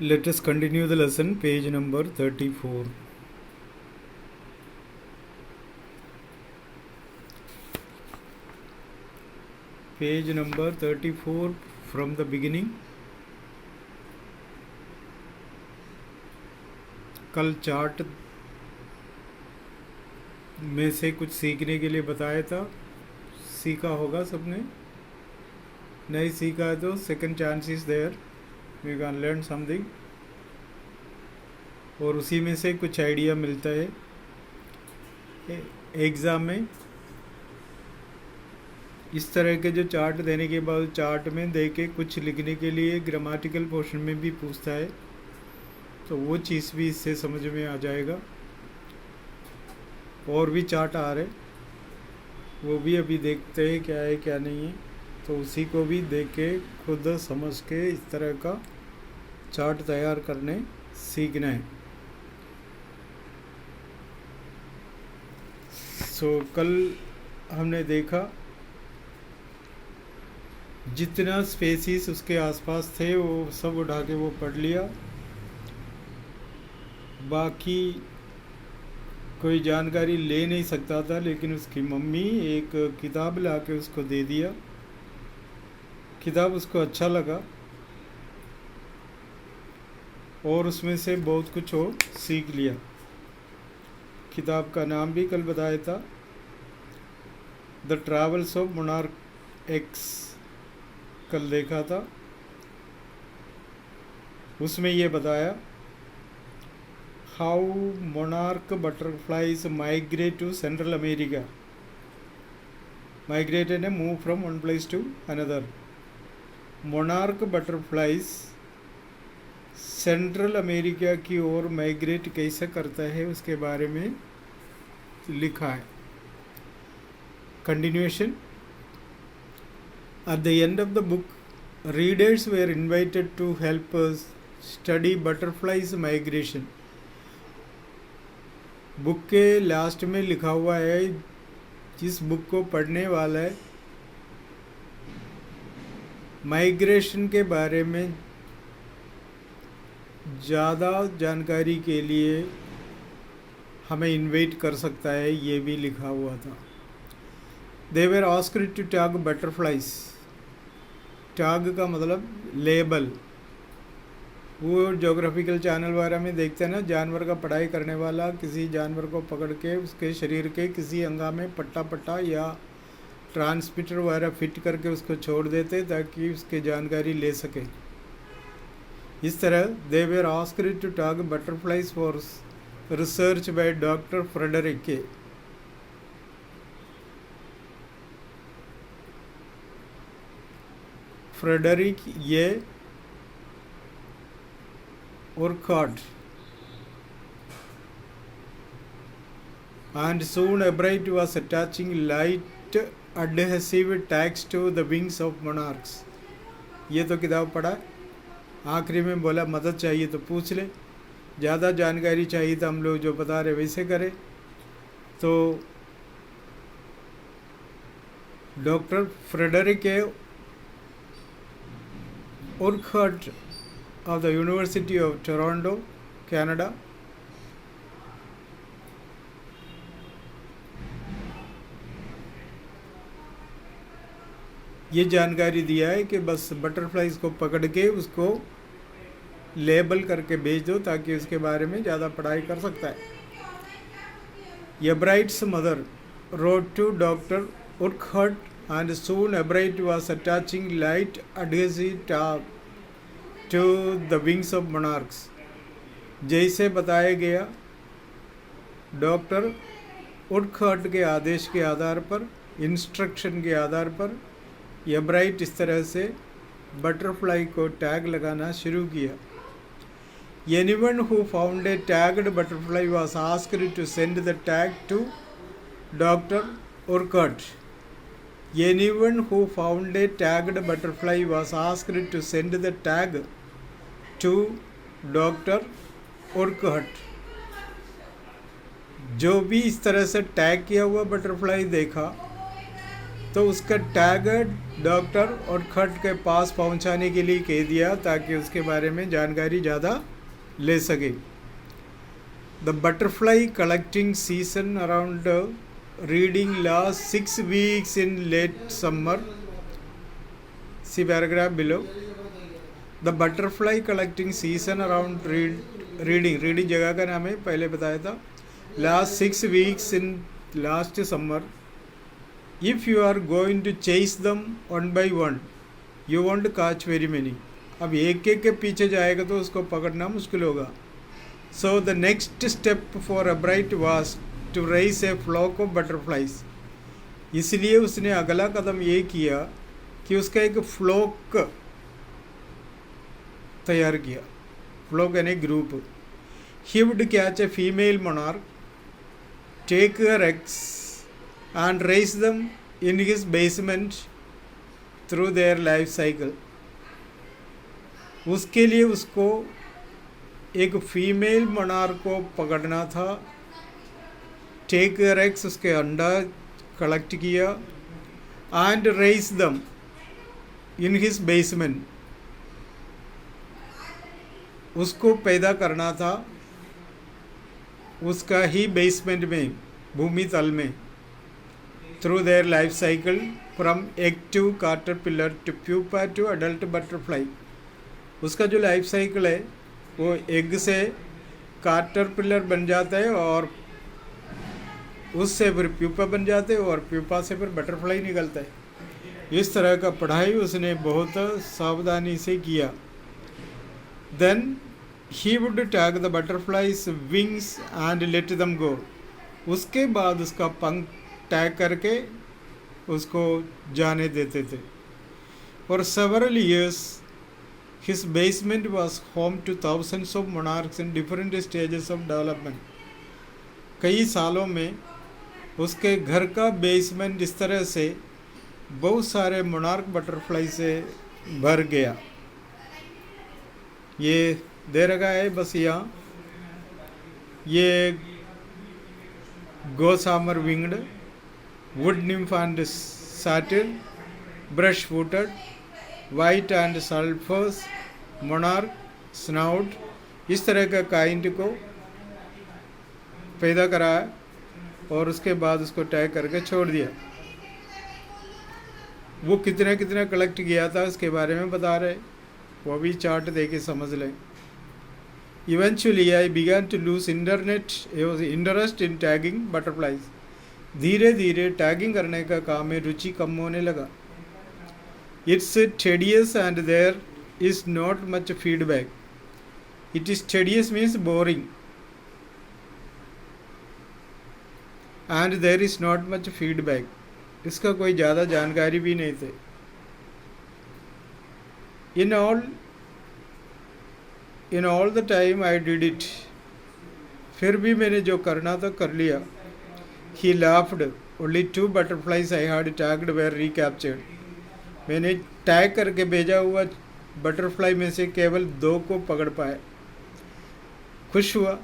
Let us continue the lesson, page number 34. Page number 34 from the beginning. कल chart में से कुछ सीखने के लिए बताया था, सीखा होगा सबने. नहीं सीखा है तो second chance is there, we can learn something. और उसी में से कुछ आइडिया मिलता है एग्ज़ाम में. इस तरह के जो चार्ट देने के बाद चार्ट में दे के कुछ लिखने के लिए ग्रामेटिकल पोर्शन में भी पूछता है, तो वो चीज़ भी इससे समझ में आ जाएगा. और भी चार्ट आ रहे, वो भी अभी देखते हैं क्या है क्या नहीं है, तो उसी को भी देख के खुद समझ के इस तरह का चार्ट तैयार करने सीखना है. कल हमने देखा जितना स्पेसिस उसके आसपास थे वो सब उठा के वो पढ़ लिया. बाकी कोई जानकारी ले नहीं सकता था, लेकिन उसकी मम्मी एक किताब ला के उसको दे दिया. किताब उसको अच्छा लगा और उसमें से बहुत कुछ वो सीख लिया. किताब का नाम भी कल बताया था, the travels of monarch X, कल देखा था. उसमें ये बताया how monarch butterflies migrate to Central America. Migrate and move from one place to another. Monarch butterflies Central America की ओर माइग्रेट कैसे करता है उसके बारे में लिखा है. Continuation. At the end of the book, readers were invited to help us study butterflies migration. Book के लास्ट में लिखा हुआ है, जिस बुक को पढ़ने वाला है माइग्रेशन के बारे में ज़्यादा जानकारी के लिए हमें इनवाइट कर सकता है, ये भी लिखा हुआ था. They were asked to tag butterflies. Tag का मतलब लेबल. वो जोग्राफिकल चैनल वगैरह में देखते हैं ना, जानवर का पढ़ाई करने वाला किसी जानवर को पकड़ के उसके शरीर के किसी अंगा में पट्टा या ट्रांसमीटर वगैरह फिट करके उसको छोड़ देते ताकि उसकी जानकारी ले सके. इस तरह they were asked to tag butterflies for research by doctor Frederick के. फ्रेडरिक ये Urquhart, and soon Albright was attaching light adhesive tags to the wings of monarchs. ये तो किताब पढ़ा. आखिरी में बोला मदद चाहिए तो पूछ ले, ज़्यादा जानकारी चाहिए तो हम लोग जो बता रहे वैसे करें. तो doctor Frederick Urquhart of the University of Toronto, Canada, ये जानकारी दिया है कि बस बटरफ्लाइज को पकड़ के उसको लेबल करके भेज दो ताकि उसके बारे में ज़्यादा पढ़ाई कर सकता है. Albright's mother wrote to Dr. Urquhart, and soon Albright was attaching light adhesive tag to the wings of monarchs. जैसे बताया गया डॉक्टर उर्कहर्ट के आदेश के आधार पर, इंस्ट्रक्शन के आधार पर एब्राइट इस तरह से बटरफ्लाई को टैग लगाना शुरू किया. Anyone who found a tagged butterfly was asked to send the tag to Dr. Urquhart. Anyone who found a tagged butterfly was asked to send the tag to Dr. Urquhart. जो भी इस तरह से tag किया हुआ butterfly देखा तो उसका टैग डॉक्टर और खट के पास पहुंचाने के लिए कह दिया ताकि उसके बारे में जानकारी ज़्यादा ले सके. The butterfly collecting season around reading last 6 weeks in late summer. See paragraph below. The butterfly collecting season around reading जगह का नाम है, पहले बताया था. Last 6 weeks in last summer. If you are going to chase them one by one, you won't catch very many. अब एक एक के पीछे जाएगा तो उसको पकड़ना मुश्किल होगा. So the next step for a bright was to raise a flock of butterflies. इसलिए उसने अगला कदम ये किया कि उसका एक फ्लॉक तैयार किया. फ्लॉक यानी group. He would catch a female monarch, take her eggs and raise them in his basement through their life cycle. उसके लिए उसको एक फीमेल मोनार्क को पकड़ना था. टेक एग्स, उसके अंडा कलेक्ट किया. एंड रेज दम इन हिज बेसमेंट, उसको पैदा करना था उसका ही बेसमेंट में, भूमि तल में. Through their life cycle from egg to caterpillar to pupa to adult butterfly. उसका जो लाइफ साइकिल है वो एग से कैटरपिलर बन जाता है और उससे फिर प्यूपा बन जाते हैं और प्यूपा से फिर बटरफ्लाई निकलता है. इस तरह का पढ़ाई उसने बहुत सावधानी से किया. Then he would tag the butterflies wings and let them go. उसके बाद उसका पंख टैग करके उसको जाने देते थे. For several years his basement was home two thousands of monarchs in different stages of development. कई सालों में उसके घर का बेसमेंट इस तरह से बहुत सारे मोनार्क बटरफ्लाई से भर गया. ये दे रखा है बस यहाँ. ये gossamer winged, wood nymph and satyr, brush footed, white and sulphurs, monarch, snout, इस तरह का काइंड को पैदा कराया और उसके बाद उसको टैग करके छोड़ दिया. वो कितना कितना कलेक्ट किया था उसके बारे में बता रहे, वो भी चार्ट दे के समझ लें. Eventually I began to lose interest in tagging butterflies. धीरे धीरे टैगिंग करने का काम में रुचि कम होने लगा. It's tedious and there is not much feedback. It is tedious means boring and there is not much feedback. इसका कोई ज़्यादा जानकारी भी नहीं थे. In all the time I did it. फिर भी मैंने जो करना था कर लिया. He laughed. Only 2 butterflies I had tagged were recaptured. मैंने टैग करके भेजा हुआ बटरफ्लाई में से केवल 2 को पकड़ पाए. खुश हुआ.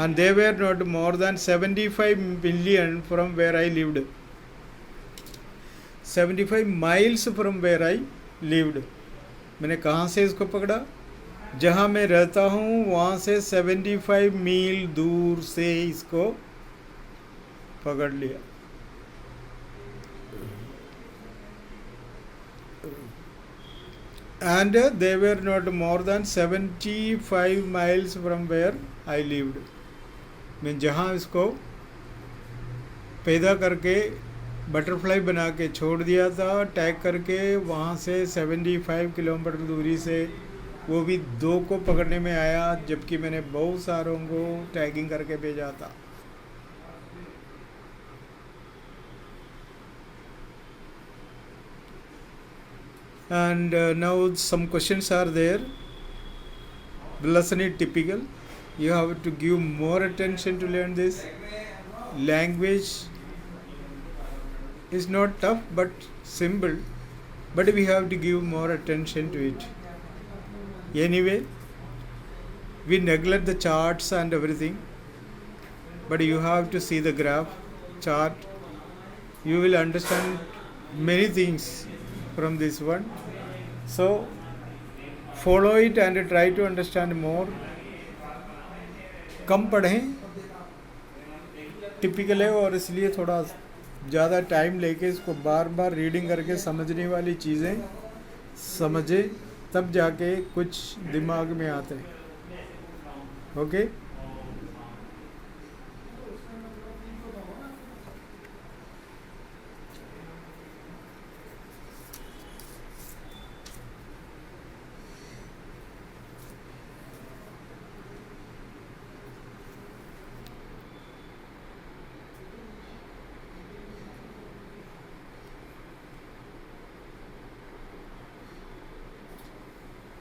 And they were not more than 75 million from where I lived. 75 miles from where I lived. मैंने कहाँ से इसको पकड़ा? जहाँ मैं रहता हूँ वहाँ से 75 मील दूर से इसको पकड़ लिया. And they were not more than 75 miles from where I lived. मैं जहाँ इसको पैदा करके बटरफ्लाई बना के छोड़ दिया था टैग करके, वहाँ से 75 किलोमीटर दूरी से वो भी 2 को पकड़ने में आया, जबकि मैंने बहुत सारों को टैगिंग करके भेजा था. And now some questions are there. The lesson is typical. You have to give more attention to learn this. Language is not tough but simple, but we have to give more attention to it. Anyway, we neglect the charts and everything, but you have to see the graph chart. You will understand many things from this one. So follow it and try to understand more. कम पढ़ें typical है, और इसलिए थोड़ा ज़्यादा time लेके इसको बार बार reading करके समझने वाली चीज़ें समझे, तब जाके कुछ दिमाग में आते हैं. ओके.